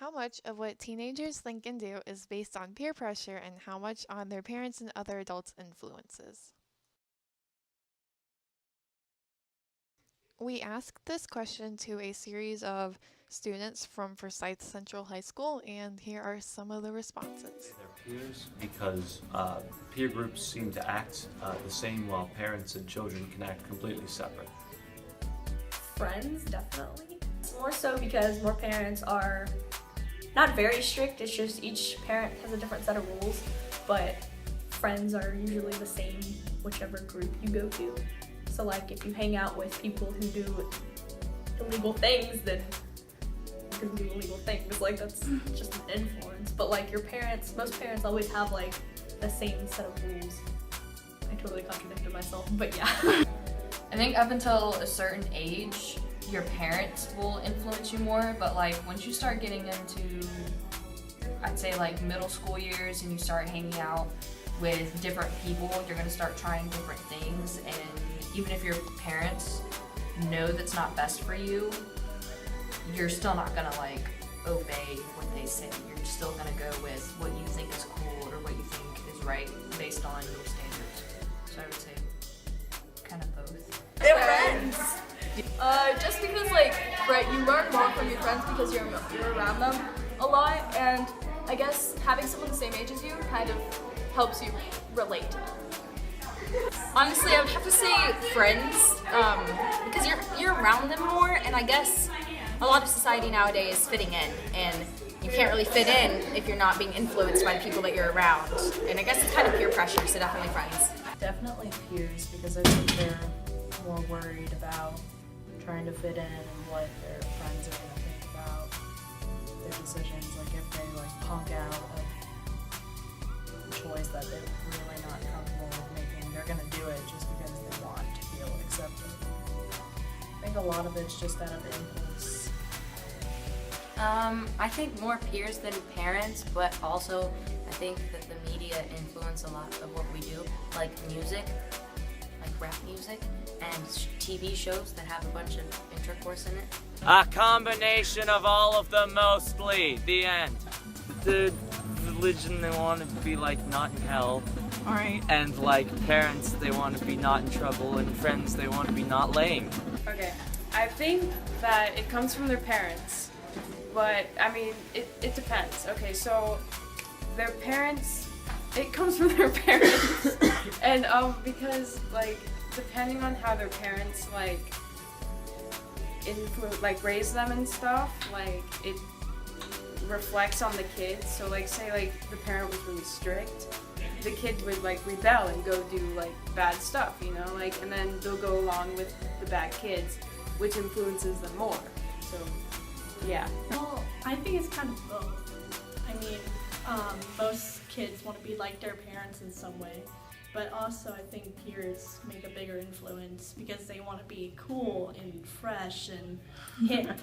How much of what teenagers think and do is based on peer pressure and how much on their parents and other adults' influences? We asked this question to a series of students from Forsyth Central High School, and here are some of the responses. Their peers because peer groups seem to act the same while parents and children can act completely separate. Friends, definitely. It's more so because more parents are not very strict, it's just each parent has a different set of rules, but friends are usually the same whichever group you go to. So like if you hang out with people who do illegal things, then you can do illegal things. Like that's just an influence. But like your parents, most parents always have like the same set of rules. I totally contradicted myself, but yeah. I think up until a certain age, your parents will influence you more, but like once you start getting into, I'd say like middle school years and you start hanging out with different people, you're gonna start trying different things, and even if your parents know that's not best for you, you're still not gonna like obey what they say. You're still gonna go with what you think is cool or what you think is right based on your standards. So I would say kind of both. They're friends. Just because like, right, you learn more from your friends because you're around them a lot, and I guess having someone the same age as you kind of helps you relate to them. Honestly, I would have to say friends, because you're around them more, and I guess a lot of society nowadays is fitting in, and you can't really fit in if you're not being influenced by the people that you're around. And I guess it's kind of peer pressure, so definitely friends. Definitely peers, because I think they're more worried about trying to fit in and what their friends are going to think about their decisions. Like if they like punk out a choice that they're really not comfortable with making, they're going to do it just because they want to feel accepted. I think a lot of it's just out of impulse. I think more peers than parents, but also I think that the media influence a lot of what we do, like music, like rap music, and TV shows that have a bunch of intercourse in it. A combination of all of them mostly. The end. The religion, they want to be like not in hell. Alright. And like parents, they want to be not in trouble, and friends, they want to be not lame. Okay, I think that it comes from their parents, but I mean, it depends. Okay, so their parents, it comes from their parents, and because like depending on how their parents like raise them and stuff, like it reflects on the kids. So like say like the parent was really strict, the kid would like rebel and go do like bad stuff, you know, like, and then they'll go along with the bad kids, which influences them more. So yeah. Well, I think it's kind of both. I mean, most kids want to be like their parents in some way, but also I think peers make a bigger influence because they want to be cool and fresh and hip,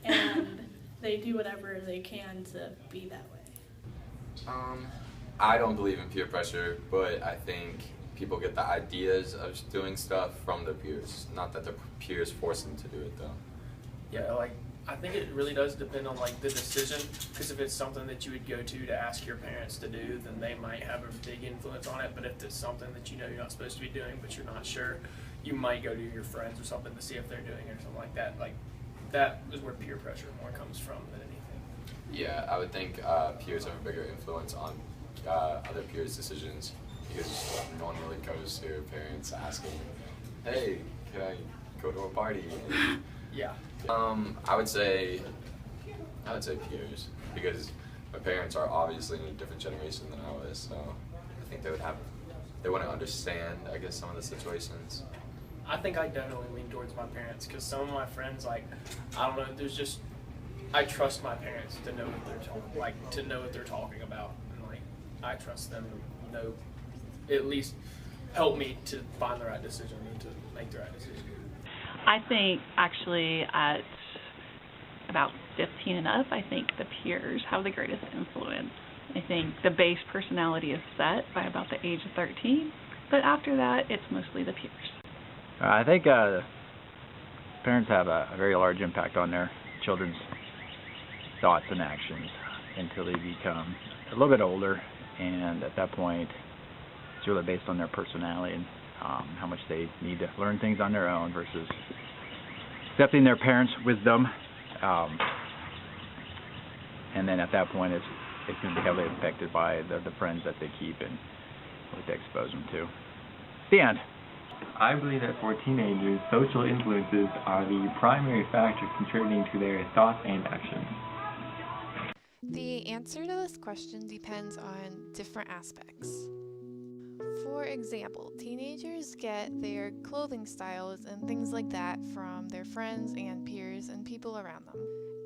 and they do whatever they can to be that way. I don't believe in peer pressure, but I think people get the ideas of doing stuff from their peers, not that their peers force them to do it though. Yeah, like I think it really does depend on like the decision, because if it's something that you would go to ask your parents to do, then they might have a big influence on it. But if it's something that you know you're not supposed to be doing, but you're not sure, you might go to your friends or something to see if they're doing it or something like that. Like that is where peer pressure more comes from than anything. Yeah, I would think peers have a bigger influence on other peers' decisions, because no one really goes to their parents asking, hey, can I go to a party? And, yeah. I would say peers, because my parents are obviously in a different generation than I was, so I think they wouldn't understand, I guess, some of the situations. I think I definitely lean towards my parents, because some of my friends, like, I don't know, I trust my parents to know what they're talking about, and like I trust them to know, at least help me to find the right decision and to make the right decision. I think actually at about 15 and up, I think the peers have the greatest influence. I think the base personality is set by about the age of 13, but after that, it's mostly the peers. I think parents have a very large impact on their children's thoughts and actions until they become a little bit older, and at that point it's really based on their personality and how much they need to learn things on their own versus accepting their parents' wisdom. And then at that point it's going to be heavily affected by the friends that they keep and what they expose them to. The end. I believe that for teenagers, social influences are the primary factor contributing to their thoughts and actions. The answer to this question depends on different aspects. For example, teenagers get their clothing styles and things like that from their friends and peers and people around them.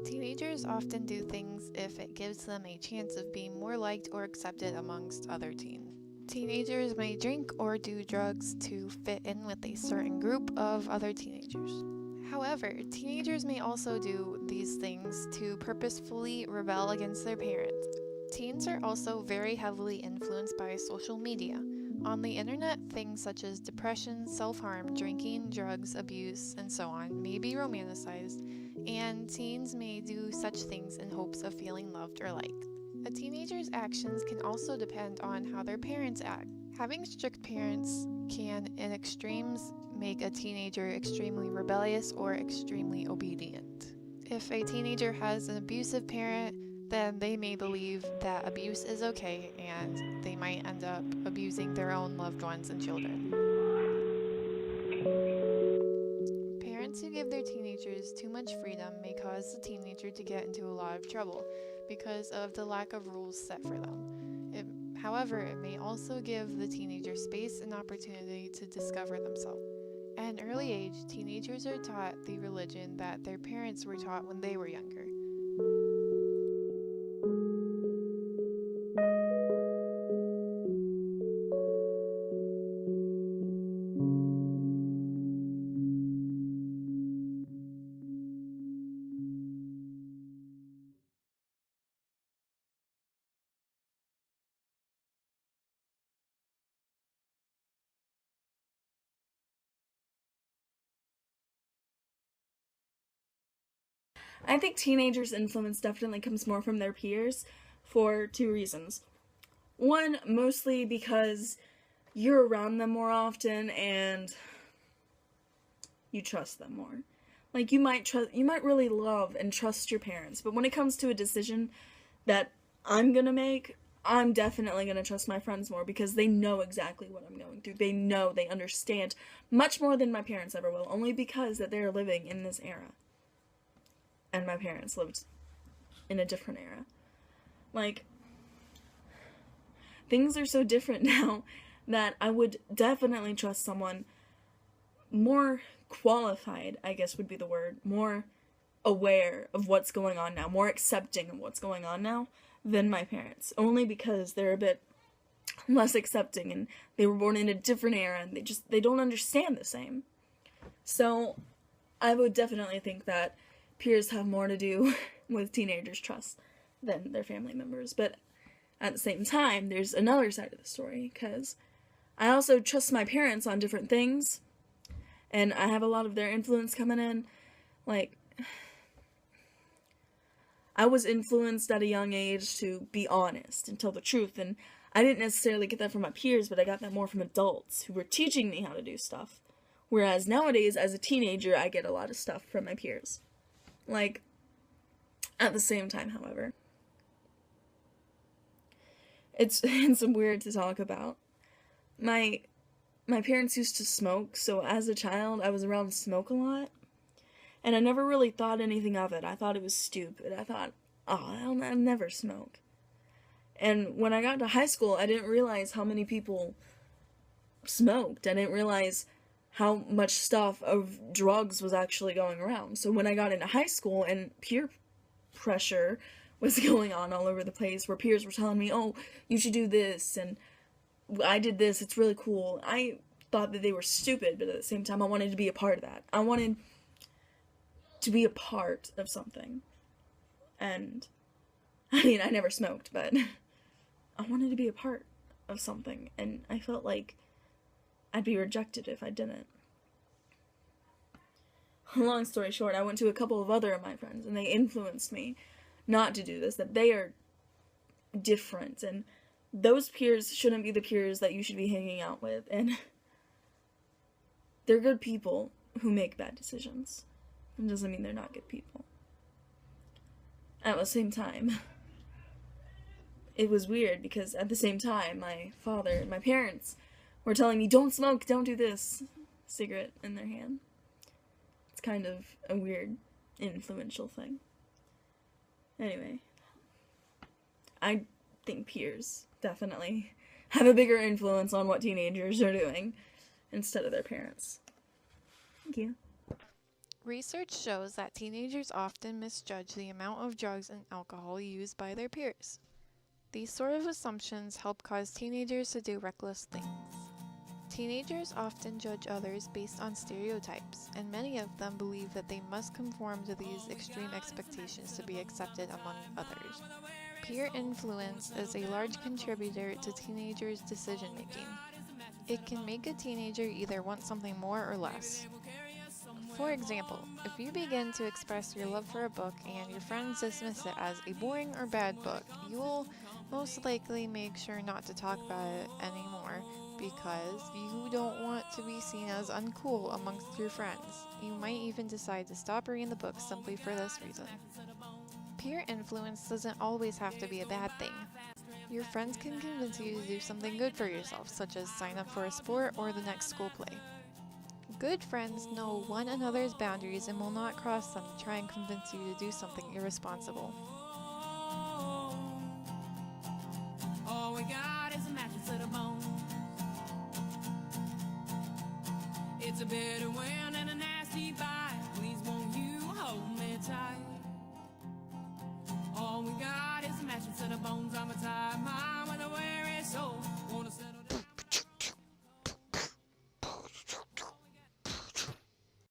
Teenagers often do things if it gives them a chance of being more liked or accepted amongst other teens. Teenagers may drink or do drugs to fit in with a certain group of other teenagers. However, teenagers may also do these things to purposefully rebel against their parents. Teens are also very heavily influenced by social media. On the internet, things such as depression, self-harm, drinking, drugs, abuse, and so on may be romanticized, and teens may do such things in hopes of feeling loved or liked. A teenager's actions can also depend on how their parents act. Having strict parents can, in extremes, make a teenager extremely rebellious or extremely obedient. If a teenager has an abusive parent, then they may believe that abuse is okay, and they might end up abusing their own loved ones and children. Parents who give their teenagers too much freedom may cause the teenager to get into a lot of trouble because of the lack of rules set for them. However, it may also give the teenager space and opportunity to discover themselves. At an early age, teenagers are taught the religion that their parents were taught when they were younger. I think teenagers' influence definitely comes more from their peers for two reasons. One, mostly because you're around them more often and you trust them more. Like, you might really love and trust your parents, but when it comes to a decision that I'm gonna make, I'm definitely gonna trust my friends more because they know exactly what I'm going through. They know, they understand much more than my parents ever will, only because that they're living in this era. And my parents lived in a different era. Like, things are so different now that I would definitely trust someone more qualified, I guess would be the word, more aware of what's going on now, more accepting of what's going on now than my parents. Only because they're a bit less accepting and they were born in a different era and they don't understand the same. So I would definitely think that peers have more to do with teenagers' trust than their family members. But at the same time, there's another side of the story, because I also trust my parents on different things, and I have a lot of their influence coming in. Like, I was influenced at a young age to be honest and tell the truth, and I didn't necessarily get that from my peers, but I got that more from adults who were teaching me how to do stuff. Whereas nowadays, as a teenager, I get a lot of stuff from my peers. Like, at the same time, however, it's weird to talk about. My parents used to smoke, so as a child, I was around smoke a lot, and I never really thought anything of it. I thought it was stupid. I thought, oh, I'll never smoke. And when I got to high school, I didn't realize how many people smoked. I didn't realize how much stuff of drugs was actually going around. So when I got into high school and peer pressure was going on all over the place, where peers were telling me, oh, you should do this, and I did this, it's really cool. I thought that they were stupid, but at the same time, I wanted to be a part of that. I wanted to be a part of something. And, I mean, I never smoked, but I wanted to be a part of something, and I felt like I'd be rejected if I didn't. Long story short, I went to a couple of other of my friends, and they influenced me not to do this, that they are different, and those peers shouldn't be the peers that you should be hanging out with, and they're good people who make bad decisions. It doesn't mean they're not good people. At the same time, it was weird because at the same time, my father and my parents were telling me, don't smoke, don't do this, cigarette in their hand. It's kind of a weird, influential thing. Anyway, I think peers definitely have a bigger influence on what teenagers are doing instead of their parents. Thank you. Research shows that teenagers often misjudge the amount of drugs and alcohol used by their peers. These sort of assumptions help cause teenagers to do reckless things. Teenagers often judge others based on stereotypes, and many of them believe that they must conform to these extreme expectations to be accepted among others. Peer influence is a large contributor to teenagers' decision-making. It can make a teenager either want something more or less. For example, if you begin to express your love for a book and your friends dismiss it as a boring or bad book, you will most likely make sure not to talk about it anymore because you don't want to be seen as uncool amongst your friends. You might even decide to stop reading the book simply for this reason. Peer influence doesn't always have to be a bad thing. Your friends can convince you to do something good for yourself, such as sign up for a sport or the next school play. Good friends know one another's boundaries and will not cross them to try and convince you to do something irresponsible. All we got is a mattress to the bone. It's a bitter wind and a nasty bite. Please won't you hold me tight?